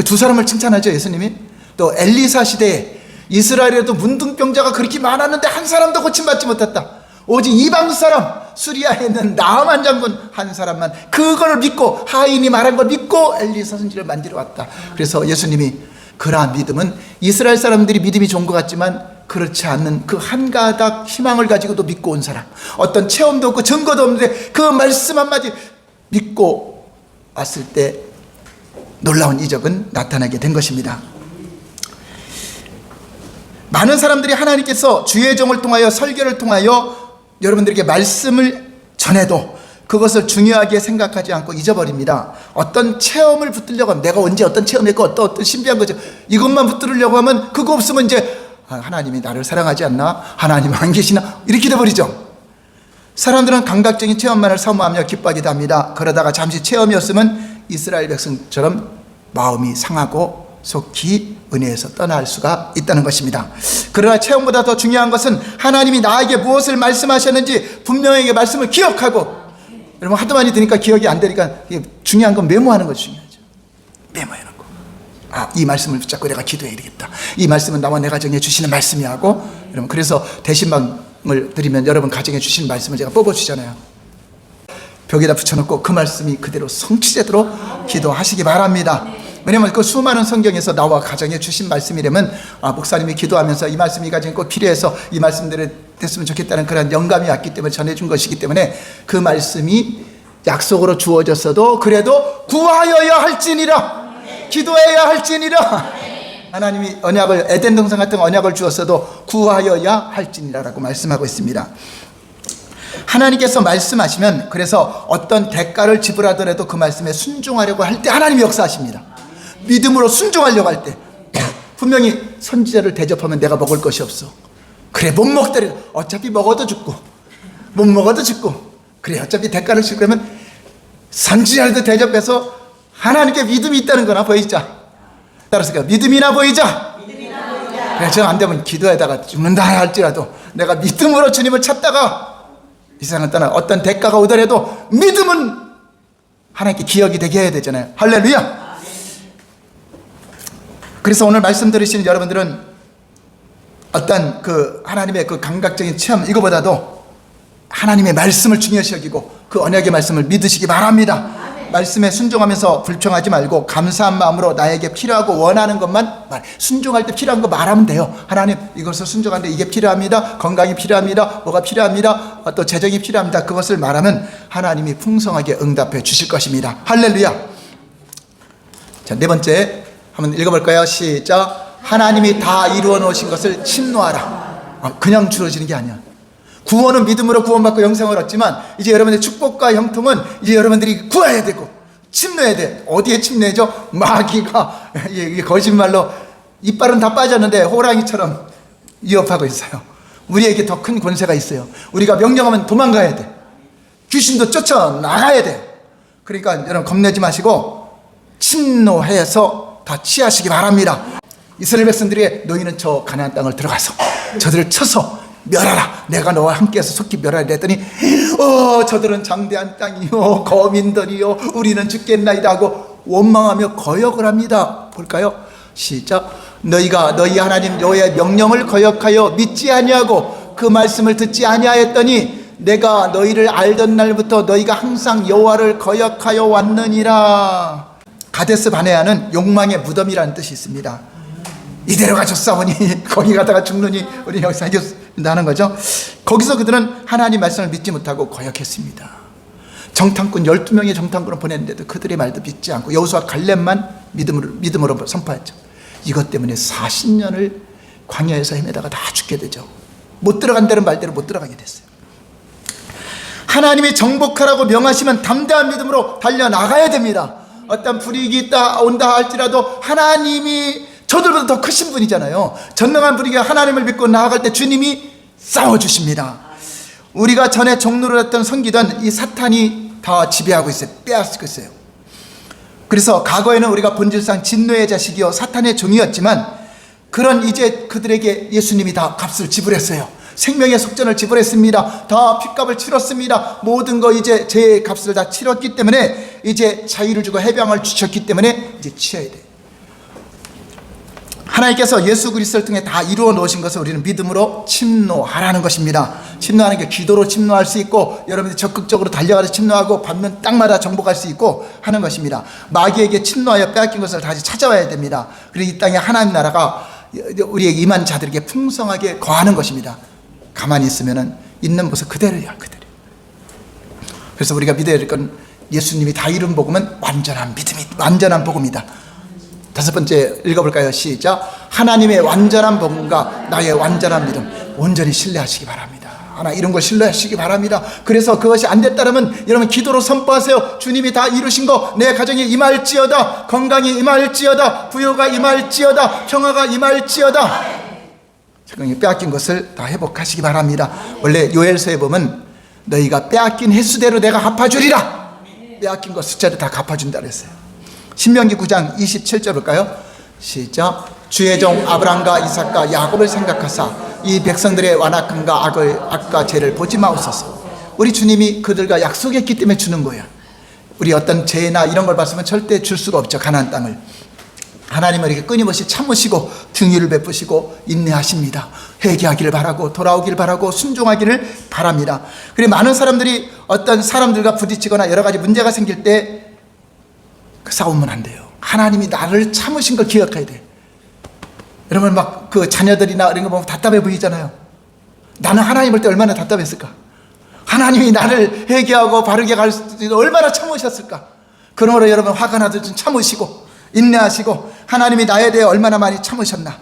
두 사람을 칭찬하죠, 예수님이. 또 엘리사 시대에 이스라엘에도 문둥병자가 그렇게 많았는데 한 사람도 고침받지 못했다. 오직 이방 사람, 수리아에 있는 나아만 장군 한 사람만 그걸 믿고, 하인이 말한 걸 믿고 엘리사 선지를 만지러 왔다. 그래서 예수님이 그러한 믿음은 이스라엘 사람들이 믿음이 좋은 것 같지만 그렇지 않는 그 한 가닥 희망을 가지고도 믿고 온 사람, 어떤 체험도 없고 증거도 없는데 그 말씀 한마디 믿고 왔을 때 놀라운 이적은 나타나게 된 것입니다. 많은 사람들이 하나님께서 주의 종을 통하여 설교를 통하여 여러분들에게 말씀을 전해도 그것을 중요하게 생각하지 않고 잊어버립니다. 어떤 체험을 붙들려고 하면, 내가 언제 어떤 체험했고 어떤 신비한 거죠, 이것만 붙들려고 하면 그거 없으면 이제 하나님이 나를 사랑하지 않나, 하나님 안 계시나, 이렇게 돼버리죠. 사람들은 감각적인 체험만을 사모하며 기뻐하기도 합니다. 그러다가 잠시 체험이 없으면 이스라엘 백성처럼 마음이 상하고 속히 은혜에서 떠날 수가 있다는 것입니다. 그러나 체험보다 더 중요한 것은 하나님이 나에게 무엇을 말씀하셨는지 분명하게 말씀을 기억하고, 여러분 하도 많이 들으니까 기억이 안 되니까 중요한 건 메모하는 것이 중요하죠. 메모해놓고, 이 말씀을 붙잡고 내가 기도해야 되겠다, 이 말씀은 나와 내 가정에 주시는 말씀이 하고, 여러분 그래서 대신방을 드리면 여러분 가정에 주시는 말씀을 제가 뽑아주잖아요. 벽에다 붙여놓고 그 말씀이 그대로 성취되도록 기도하시기 바랍니다. 왜냐하면 그 수많은 성경에서 나와 가정에 주신 말씀이라면 목사님이 기도하면서 이 말씀이 가지고 꼭 필요해서 이 말씀들이 됐으면 좋겠다는 그런 영감이 왔기 때문에 전해준 것이기 때문에 그 말씀이 약속으로 주어졌어도 그래도 구하여야 할지니라, 기도해야 할지니라. 하나님이 언약을, 에덴 동산 같은 언약을 주었어도 구하여야 할지니라라고 말씀하고 있습니다. 하나님께서 말씀하시면, 그래서 어떤 대가를 지불하더라도 그 말씀에 순종하려고 할 때 하나님이 역사하십니다. 믿음으로 순종하려고 할 때 분명히 선지자를 대접하면 내가 먹을 것이 없어, 그래 못 먹더라도 어차피 먹어도 죽고 못 먹어도 죽고, 그래 어차피 대가를 지불하면 선지자를 대접해서 하나님께 믿음이 있다는 거나 보이자. 따라서 믿음이나 보이자. 그래 저 안 되면 기도에다가 죽는다 할지라도 내가 믿음으로 주님을 찾다가 이 세상을 떠나 어떤 대가가 오더라도 믿음은 하나님께 기억이 되게 해야 되잖아요. 할렐루야. 그래서 오늘 말씀 들으시는 여러분들은 어떤 그 하나님의 그 감각적인 체험 이거보다도 하나님의 말씀을 중요시 여기고 그 언약의 말씀을 믿으시기 바랍니다. 말씀에 순종하면서 불평하지 말고 감사한 마음으로 나에게 필요하고 원하는 것만 순종할 때 필요한 거 말하면 돼요. 하나님 이것을 순종하는데 이게 필요합니다, 건강이 필요합니다, 뭐가 필요합니다, 또 재정이 필요합니다. 그것을 말하면 하나님이 풍성하게 응답해 주실 것입니다. 할렐루야. 자, 네 번째 한번 읽어볼까요? 시작. 하나님이 다 이루어 놓으신 것을 침노하라. 그냥 주어지는 게 아니야. 구원은 믿음으로 구원받고 영생을 얻지만 이제 여러분의 축복과 형통은 이제 여러분들이 구해야 되고 침노해야 돼. 어디에 침노해죠? 마귀가 거짓말로 이빨은 다 빠졌는데 호랑이처럼 위협하고 있어요. 우리에게 더 큰 권세가 있어요. 우리가 명령하면 도망가야 돼. 귀신도 쫓아나가야 돼. 그러니까 여러분 겁내지 마시고 침노해서 다 취하시기 바랍니다. 이스라엘 백성들에게 너희는 저 가나안 땅을 들어가서 저들을 쳐서 멸하라, 내가 너와 함께해서 속히 멸하라 했더니 저들은 장대한 땅이요 거민들이요 우리는 죽겠나이다 하고 원망하며 거역을 합니다. 볼까요? 시작. 너희가 너희 하나님 여호와의 명령을 거역하여 믿지 아니하고 그 말씀을 듣지 아니하였더니 내가 너희를 알던 날부터 너희가 항상 여호와를 거역하여 왔느니라. 가데스 바네아는 욕망의 무덤이라는 뜻이 있습니다. 이대로 가졌사오니 거기 가다가 죽느니 우리 여기서 해결한다는 거죠. 거기서 그들은 하나님 말씀을 믿지 못하고 거역했습니다. 정탐꾼 12명의 정탐꾼을 보냈는데도 그들의 말도 믿지 않고 여호수아 갈렙만 믿음으로 선포했죠. 이것 때문에 40년을 광야에서 헤매다가 다 죽게 되죠. 못 들어간다는 말대로 못 들어가게 됐어요. 하나님이 정복하라고 명하시면 담대한 믿음으로 달려나가야 됩니다. 어떤 불이익이 온다 할지라도 하나님이 저들보다 더 크신 분이잖아요. 전능한 분이게 하나님을 믿고 나아갈 때 주님이 싸워주십니다. 우리가 전에 종로를 했던 섬기던 이 사탄이 다 지배하고 있어요. 빼앗고 있어요. 그래서 과거에는 우리가 본질상 진노의 자식이요 사탄의 종이었지만 그런 이제 그들에게 예수님이 다 값을 지불했어요. 생명의 속전을 지불했습니다. 다 핏값을 치렀습니다. 모든 거 이제 제 값을 다 치렀기 때문에 이제 자유를 주고 해방을 주셨기 때문에 이제 취해야 돼요. 하나님께서 예수 그리스도를 통해 다 이루어 놓으신 것을 우리는 믿음으로 침노하라는 것입니다. 침노하는 게 기도로 침노할 수 있고 여러분들이 적극적으로 달려가서 침노하고 받는 땅마다 정복할 수 있고 하는 것입니다. 마귀에게 침노하여 빼앗긴 것을 다시 찾아와야 됩니다. 그리고 이 땅에 하나님 나라가 우리에게 임한 자들에게 풍성하게 거하는 것입니다. 가만히 있으면 있는 모습 그대로야, 그대로. 그래서 우리가 믿어야 될 건 예수님이 다 이룬 복음은 완전한 믿음이, 완전한 복음이다. 다섯 번째 읽어볼까요? 시작. 하나님의 완전한 복음과 나의 완전한 믿음, 온전히 신뢰하시기 바랍니다. 하나 이런 걸 신뢰하시기 바랍니다. 그래서 그것이 안 됐다면 여러분 기도로 선포하세요. 주님이 다 이루신 거 내 가정에 임할지어다, 건강이 임할지어다, 부요가 임할지어다, 평화가 임할지어다. 빼앗긴 것을 다 회복하시기 바랍니다. 원래 요엘서에 보면 너희가 빼앗긴 횟수대로 내가 갚아주리라. 빼앗긴 것 숫자를 다 갚아준다 그랬어요. 신명기 9장 27절 볼까요? 시작. 주의 종 아브라함과 이삭과 야곱을 생각하사 이 백성들의 완악함과 악과 죄를 보지 마옵소서. 우리 주님이 그들과 약속했기 때문에 주는 거예요. 우리 어떤 죄나 이런 걸 봤으면 절대 줄 수가 없죠. 가나안 땅을. 하나님은 이렇게 끊임없이 참으시고 긍휼을 베푸시고 인내하십니다. 회개하기를 바라고 돌아오기를 바라고 순종하기를 바랍니다. 그리고 많은 사람들이 어떤 사람들과 부딪히거나 여러 가지 문제가 생길 때 그 싸우면 안 돼요. 하나님이 나를 참으신 걸 기억해야 돼요. 여러분 막 그 자녀들이나 이런 거 보면 답답해 보이잖아요. 나는 하나님 볼 때 얼마나 답답했을까? 하나님이 나를 회개하고 바르게 갈 수 얼마나 참으셨을까? 그러므로 여러분 화가 나도 좀 참으시고 인내하시고 하나님이 나에 대해 얼마나 많이 참으셨나.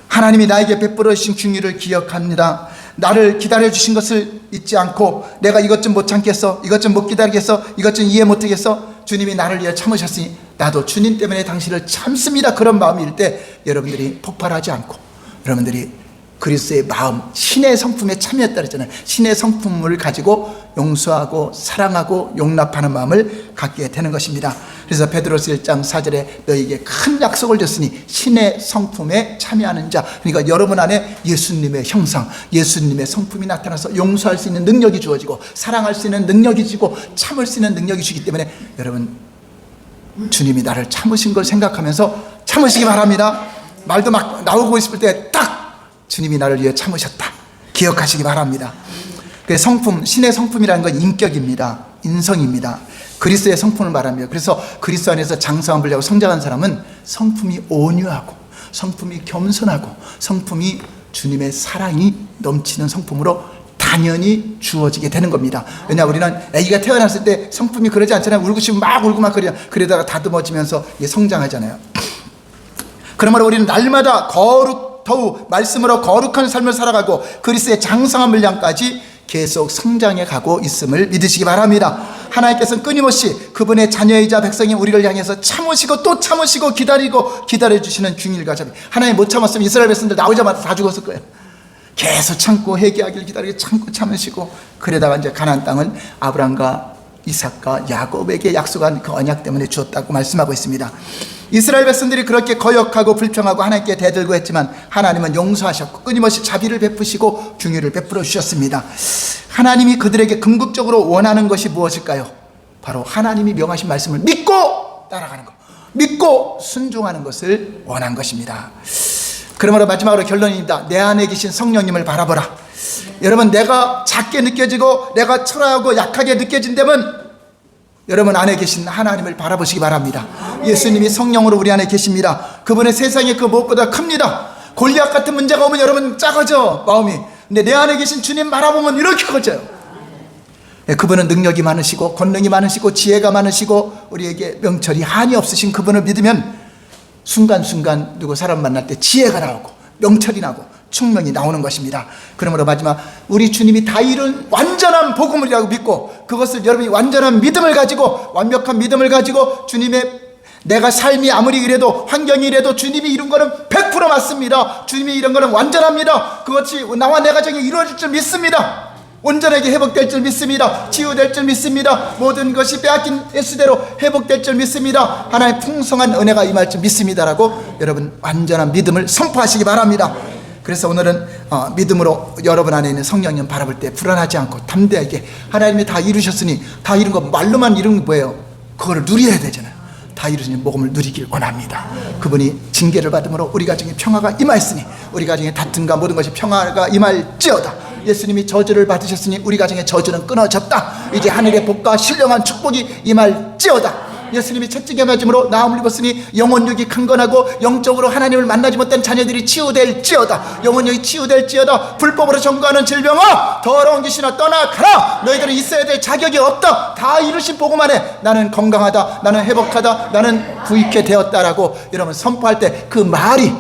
하나님이 나에게 베풀어 주신 긍휼을 기억합니다. 나를 기다려 주신 것을 잊지 않고 내가 이것 좀 못 참겠어, 이것 좀 못 기다리겠어, 이것 좀 이해 못하겠어, 주님이 나를 위해 참으셨으니 나도 주님 때문에 당신을 참습니다. 그런 마음일 때 여러분들이 폭발하지 않고 여러분들이 그리스도의 마음, 신의 성품에 참여했다 그랬잖아요. 신의 성품을 가지고 용서하고 사랑하고 용납하는 마음을 갖게 되는 것입니다. 그래서 베드로서 1장 4절에 너희에게 큰 약속을 줬으니 신의 성품에 참여하는 자, 그러니까 여러분 안에 예수님의 형상, 예수님의 성품이 나타나서 용서할 수 있는 능력이 주어지고 사랑할 수 있는 능력이 주고 참을 수 있는 능력이 주기 때문에 여러분 주님이 나를 참으신 걸 생각하면서 참으시기 바랍니다. 말도 막 나오고 싶을 때 딱 주님이 나를 위해 참으셨다 기억하시기 바랍니다. 그 성품, 신의 성품이라는 건 인격입니다. 인성입니다. 그리스도의 성품을 말합니다. 그래서 그리스도 안에서 장성한 분량으로 성장한 사람은 성품이 온유하고 성품이 겸손하고 성품이 주님의 사랑이 넘치는 성품으로 당연히 주어지게 되는 겁니다. 왜냐 우리는 아기가 태어났을 때 성품이 그러지 않잖아요. 울고 싶으면 막 울고 막 그러다가 다듬어지면서 성장하잖아요. 그러므로 우리는 날마다 더욱 말씀으로 거룩한 삶을 살아가고 그리스도의 장성한 분량까지 계속 성장해 가고 있음을 믿으시기 바랍니다. 하나님께서는 끊임없이 그분의 자녀이자 백성인 우리를 향해서 참으시고 또 참으시고 기다려주시는 긍휼과 자비. 하나님 못 참았으면 이스라엘 백성들 나오자마자 다 죽었을 거예요. 계속 참고 회개하기를 기다리고 참고 참으시고 그러다가 이제 가나안 땅은 아브라함과 이삭과 야곱에게 약속한 그 언약 때문에 주었다고 말씀하고 있습니다. 이스라엘 백성들이 그렇게 거역하고 불평하고 하나님께 대들고 했지만 하나님은 용서하셨고 끊임없이 자비를 베푸시고 긍휼을 베풀어 주셨습니다. 하나님이 그들에게 궁극적으로 원하는 것이 무엇일까요? 바로 하나님이 명하신 말씀을 믿고 따라가는 것, 믿고 순종하는 것을 원한 것입니다. 그러므로 마지막으로 결론입니다. 내 안에 계신 성령님을 바라보라. 여러분 내가 작게 느껴지고 내가 초라하고 약하게 느껴진다면 여러분 안에 계신 하나님을 바라보시기 바랍니다. 예수님이 성령으로 우리 안에 계십니다. 그분의 세상에 그 무엇보다 큽니다. 골리앗 같은 문제가 오면 여러분 작아져 마음이. 근데 내 안에 계신 주님 바라보면 이렇게 커져요. 그분은 능력이 많으시고 권능이 많으시고 지혜가 많으시고 우리에게 명철이 한이 없으신 그분을 믿으면 순간순간 누구 사람 만날 때 지혜가 나오고 명철이 나고 충명이 나오는 것입니다. 그러므로 마지막 우리 주님이 다 이룬 완전한 복음이라고 믿고 그것을 여러분이 완전한 믿음을 가지고 완벽한 믿음을 가지고 주님의 내가 삶이 아무리 이래도 환경이 이래도 주님이 이룬 거는 100% 맞습니다. 주님이 이룬 거는 완전합니다. 그것이 나와 내 가정에 이루어질 줄 믿습니다. 온전하게 회복될 줄 믿습니다. 치유될 줄 믿습니다. 모든 것이 빼앗긴 예수대로 회복될 줄 믿습니다. 하나님의 풍성한 은혜가 임할 줄 믿습니다라고 여러분 완전한 믿음을 선포하시기 바랍니다. 그래서 오늘은 믿음으로 여러분 안에 있는 성령님 바라볼 때 불안하지 않고 담대하게 하나님이 다 이루셨으니 다 이룬 거 말로만 이룬 게 뭐예요? 그거를 누려야 되잖아요. 다 이루신 복음을 누리길 원합니다. 그분이 징계를 받음으로 우리 가정에 평화가 임하였으니 우리 가정에 다툼과 모든 것이 평화가 임할지어다. 예수님이 저주를 받으셨으니 우리 가정에 저주는 끊어졌다. 이제 하늘의 복과 신령한 축복이 임할지어다. 예수님이 채찍에 맞음으로 나음을 입었으니 영혼육이 강건하고 영적으로 하나님을 만나지 못한 자녀들이 치유될지어다. 영혼육이 치유될지어다. 불법으로 전거하는 질병아, 더러운 귀신아 떠나가라. 너희들은 있어야 될 자격이 없다. 다 이루신 보고만 해. 나는 건강하다, 나는 회복하다, 나는 부익게 되었다라고 여러분 선포할 때 그 말이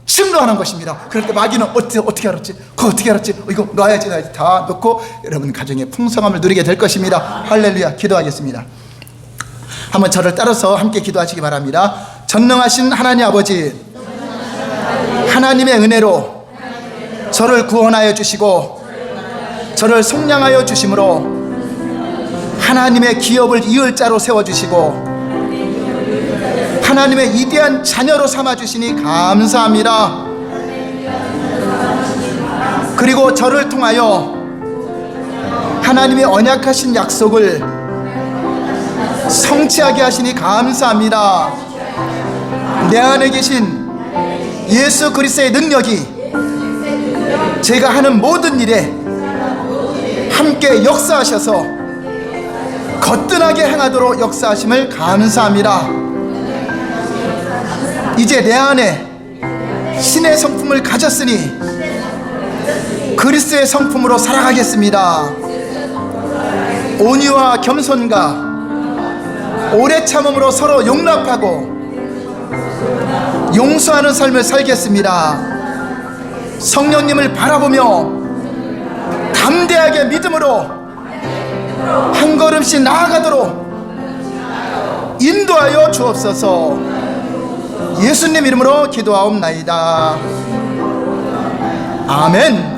증거하는 것입니다. 그럴 때 마귀는 어떻게 알았지? 그거 어떻게 알았지? 이거 놔야지 다 넣고 여러분 가정의 풍성함을 누리게 될 것입니다. 할렐루야. 기도하겠습니다. 한번 저를 따라서 함께 기도하시기 바랍니다. 전능하신 하나님 아버지, 하나님의 은혜로 저를 구원하여 주시고 저를 속량하여 주심으로 하나님의 기업을 이을 자로 세워주시고 하나님의 위대한 자녀로 삼아주시니 감사합니다. 그리고 저를 통하여 하나님의 언약하신 약속을 성취하게 하시니 감사합니다. 내 안에 계신 예수 그리스도의 능력이 제가 하는 모든 일에 함께 역사하셔서 거뜬하게 행하도록 역사하심을 감사합니다. 이제 내 안에 신의 성품을 가졌으니 그리스도의 성품으로 살아가겠습니다. 온유와 겸손과 오래 참음으로 서로 용납하고 용서하는 삶을 살겠습니다. 성령님을 바라보며 담대하게 믿음으로 한 걸음씩 나아가도록 인도하여 주옵소서. 예수님 이름으로 기도하옵나이다. 아멘.